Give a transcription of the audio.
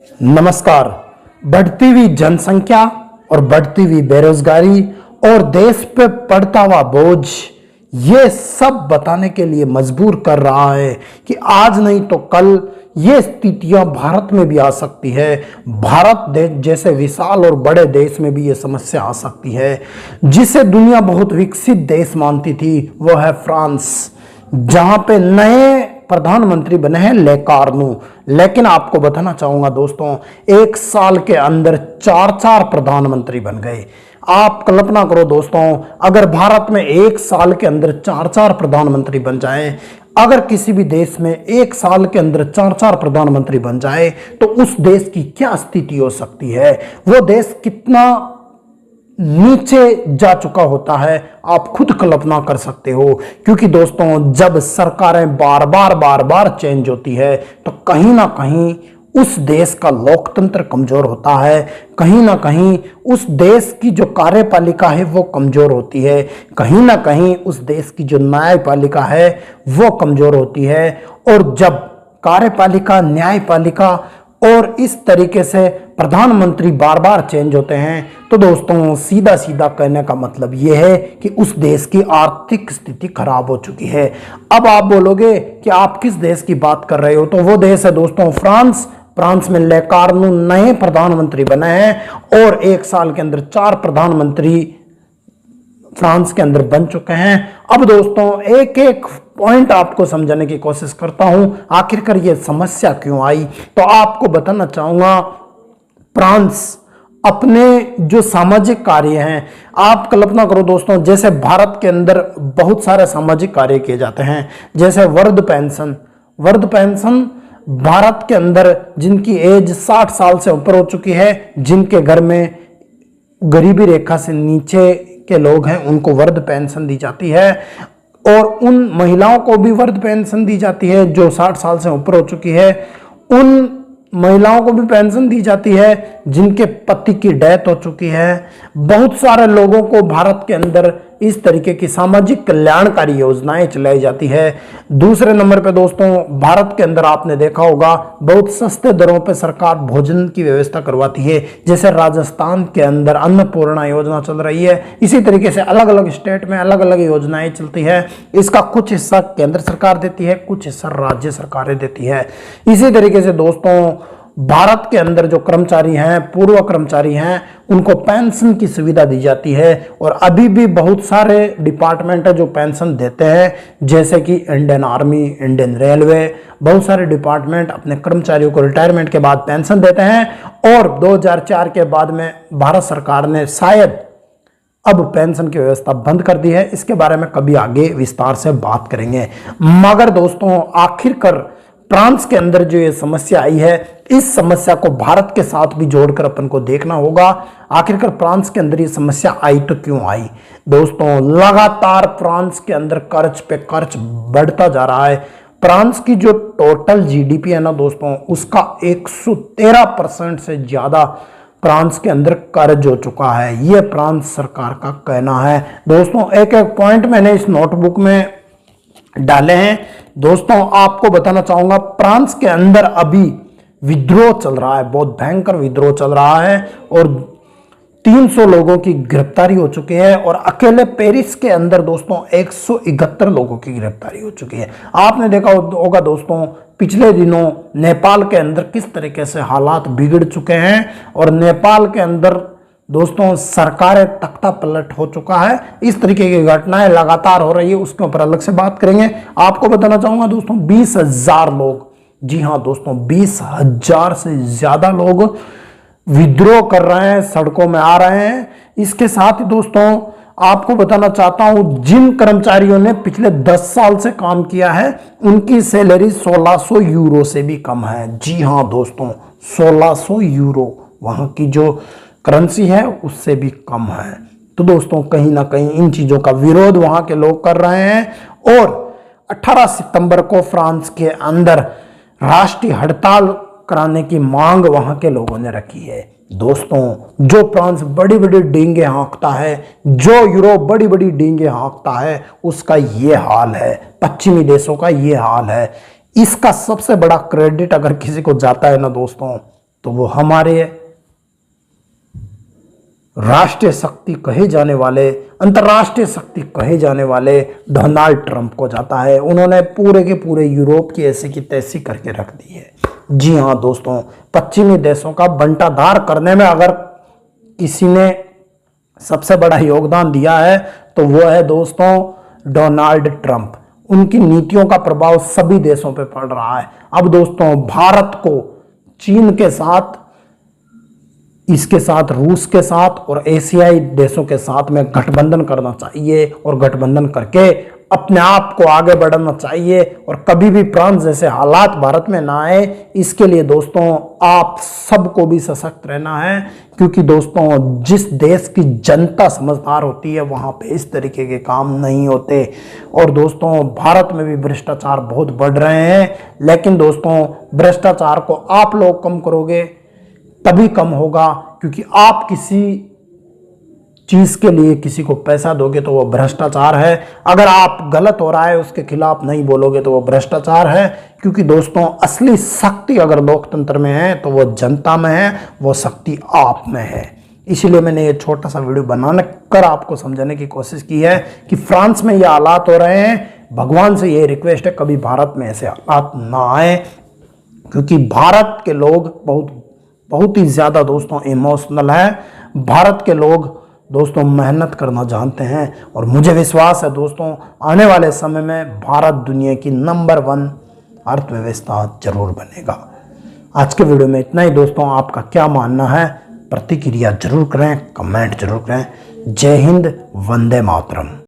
नमस्कार। बढ़ती हुई जनसंख्या और बढ़ती हुई बेरोजगारी और देश पे पड़ता हुआ बोझ ये सब बताने के लिए मजबूर कर रहा है कि आज नहीं तो कल ये स्थितियां भारत में भी आ सकती है। भारत देश जैसे विशाल और बड़े देश में भी ये समस्या आ सकती है। जिसे दुनिया बहुत विकसित देश मानती थी वो है फ्रांस, जहां पे नए प्रधानमंत्री बने हैं ले कार्नू। लेकिन आपको बताना चाहूंगा दोस्तों, एक साल के अंदर चार चार प्रधानमंत्री बन गए। आप कल्पना करो दोस्तों, अगर भारत में एक साल के अंदर चार चार प्रधानमंत्री बन जाएं, अगर किसी भी देश में एक साल के अंदर चार चार प्रधानमंत्री बन जाए तो उस देश की क्या स्थिति हो सकती है, वो देश कितना नीचे जा चुका होता है, आप खुद कल्पना कर सकते हो। क्योंकि दोस्तों, जब सरकारें बार बार चेंज होती है तो कहीं ना कहीं उस देश का लोकतंत्र कमजोर होता है, कहीं ना कहीं उस देश की जो कार्यपालिका है वो कमजोर होती है, कहीं ना कहीं उस देश की जो न्यायपालिका है वो कमजोर होती है। और जब कार्यपालिका, न्यायपालिका और इस तरीके से प्रधानमंत्री बार बार चेंज होते हैं तो दोस्तों, सीधा सीधा कहने का मतलब यह है कि उस देश की आर्थिक स्थिति खराब हो चुकी है। अब आप बोलोगे कि आप किस देश की बात कर रहे हो, तो वो देश है दोस्तों फ्रांस। फ्रांस में ले कार्नू नए प्रधानमंत्री बने हैं और एक साल के अंदर चार प्रधानमंत्री फ्रांस के अंदर बन चुके हैं। अब दोस्तों, एक एक पॉइंट आपको समझाने की कोशिश करता हूं, आखिरकार ये समस्या क्यों आई। तो आपको बताना चाहूंगा, फ्रांस अपने जो सामाजिक कार्य हैं, आप कल्पना करो दोस्तों, जैसे भारत के अंदर बहुत सारे सामाजिक कार्य किए जाते हैं, जैसे वृद्ध पेंशन भारत के अंदर जिनकी एज 60 साल से ऊपर हो चुकी है, जिनके घर में गरीबी रेखा से नीचे के लोग हैं, उनको वृद्ध पेंशन दी जाती है। और उन महिलाओं को भी वृद्ध पेंशन दी जाती है जो 60 साल से ऊपर हो चुकी है। उन महिलाओं को भी पेंशन दी जाती है जिनके पति की डेथ हो चुकी है। बहुत सारे लोगों को भारत के अंदर इस तरीके की सामाजिक कल्याणकारी योजनाएं चलाई जाती है। दूसरे नंबर पे दोस्तों, भारत के अंदर आपने देखा होगा बहुत सस्ते दरों पे सरकार भोजन की व्यवस्था करवाती है। जैसे राजस्थान के अंदर अन्नपूर्णा योजना चल रही है, इसी तरीके से अलग अलग स्टेट में अलग अलग योजनाएं चलती है। इसका कुछ हिस्सा केंद्र सरकार देती है, कुछ हिस्सा राज्य सरकारें देती है। इसी तरीके से दोस्तों, भारत के अंदर जो कर्मचारी हैं, पूर्व कर्मचारी हैं, उनको पेंशन की सुविधा दी जाती है। और अभी भी बहुत सारे डिपार्टमेंट है जो पेंशन देते हैं, जैसे कि इंडियन आर्मी, इंडियन रेलवे, बहुत सारे डिपार्टमेंट अपने कर्मचारियों को रिटायरमेंट के बाद पेंशन देते हैं। और 2004 के बाद में भारत सरकार ने शायद अब पेंशन की व्यवस्था बंद कर दी है। इसके बारे में कभी आगे विस्तार से बात करेंगे। मगर दोस्तों, आखिरकार फ्रांस के अंदर जो ये समस्या आई है, इस समस्या को भारत के साथ भी जोड़कर अपन को देखना होगा। आखिरकार फ्रांस के अंदर ये समस्या आई तो क्यों आई। दोस्तों, लगातार फ्रांस के अंदर कर्ज पे कर्ज बढ़ता जा रहा है। फ्रांस की जो टोटल जीडीपी है ना दोस्तों, उसका 113% से ज्यादा फ्रांस के अंदर कर्ज हो चुका है। यह फ्रांस सरकार का कहना है। दोस्तों, एक एक पॉइंट मैंने इस नोटबुक में डाले हैं। दोस्तों, आपको बताना चाहूंगा, फ्रांस के अंदर अभी विद्रोह चल रहा है, बहुत भयंकर विद्रोह चल रहा है और 300 लोगों की गिरफ्तारी हो चुकी है। और अकेले पेरिस के अंदर दोस्तों 171 लोगों की गिरफ्तारी हो चुकी है। आपने देखा होगा दोस्तों, पिछले दिनों नेपाल के अंदर किस तरीके से हालात बिगड़ चुके हैं और नेपाल के अंदर दोस्तों सरकारें तख्ता पलट हो चुका है। इस तरीके की घटनाएं लगातार हो रही है, उसके ऊपर अलग से बात करेंगे। आपको बताना चाहूंगा दोस्तों, 20,000 लोग, जी हां दोस्तों, 20,000 से ज्यादा लोग विद्रोह कर रहे हैं, सड़कों में आ रहे हैं। इसके साथ ही दोस्तों, आपको बताना चाहता हूं, जिन कर्मचारियों ने पिछले 10 साल से काम किया है, उनकी सैलरी 1600 यूरो से भी कम है। जी हां दोस्तों, 1600 यूरो वहां की जो करेंसी है उससे भी कम है। तो दोस्तों, कहीं ना कहीं इन चीजों का विरोध वहां के लोग कर रहे हैं। और 18 सितंबर को फ्रांस के अंदर राष्ट्रीय हड़ताल कराने की मांग वहां के लोगों ने रखी है। दोस्तों, जो फ्रांस बड़ी बड़ी डींगे हाँकता है, जो यूरोप बड़ी बड़ी डींगे हाँकता है, उसका ये हाल है, पश्चिमी देशों का ये हाल है। इसका सबसे बड़ा क्रेडिट अगर किसी को जाता है ना दोस्तों, तो वो हमारे राष्ट्रीय शक्ति कहे जाने वाले, अंतर्राष्ट्रीय शक्ति कहे जाने वाले डोनाल्ड ट्रंप को जाता है। उन्होंने पूरे के पूरे यूरोप की ऐसी की तैसी करके रख दी है। जी हाँ दोस्तों, पश्चिमी देशों का बंटाधार करने में अगर किसी ने सबसे बड़ा योगदान दिया है तो वो है दोस्तों डोनाल्ड ट्रंप। उनकी नीतियों का प्रभाव सभी देशों पे पड़ रहा है। अब दोस्तों भारत को चीन के साथ, इसके साथ रूस के साथ और एशियाई देशों के साथ में गठबंधन करना चाहिए और गठबंधन करके अपने आप को आगे बढ़ाना चाहिए और कभी भी फ्रांस जैसे हालात भारत में ना आए। इसके लिए दोस्तों आप सबको भी सशक्त रहना है, क्योंकि दोस्तों जिस देश की जनता समझदार होती है वहां पे इस तरीके के काम नहीं होते। और दोस्तों भारत में भी भ्रष्टाचार बहुत बढ़ रहे हैं, लेकिन दोस्तों भ्रष्टाचार को आप लोग कम करोगे तभी कम होगा, क्योंकि आप किसी चीज के लिए किसी को पैसा दोगे तो वो भ्रष्टाचार है। अगर आप गलत हो रहा है उसके खिलाफ नहीं बोलोगे तो वो भ्रष्टाचार है। क्योंकि दोस्तों असली शक्ति अगर लोकतंत्र में है तो वो जनता में है, वो शक्ति आप में है। इसीलिए मैंने ये छोटा सा वीडियो बनाने कर आपको समझाने की कोशिश की है कि फ्रांस में ये हालात हो रहे हैं। भगवान से ये रिक्वेस्ट है कभी भारत में ऐसे हालात ना आए, क्योंकि भारत के लोग बहुत ही ज़्यादा दोस्तों इमोशनल है। भारत के लोग दोस्तों मेहनत करना जानते हैं और मुझे विश्वास है दोस्तों आने वाले समय में भारत दुनिया की नंबर 1 अर्थव्यवस्था जरूर बनेगा। आज के वीडियो में इतना ही दोस्तों। आपका क्या मानना है प्रतिक्रिया जरूर करें, कमेंट जरूर करें। जय हिंद, वंदे मातरम।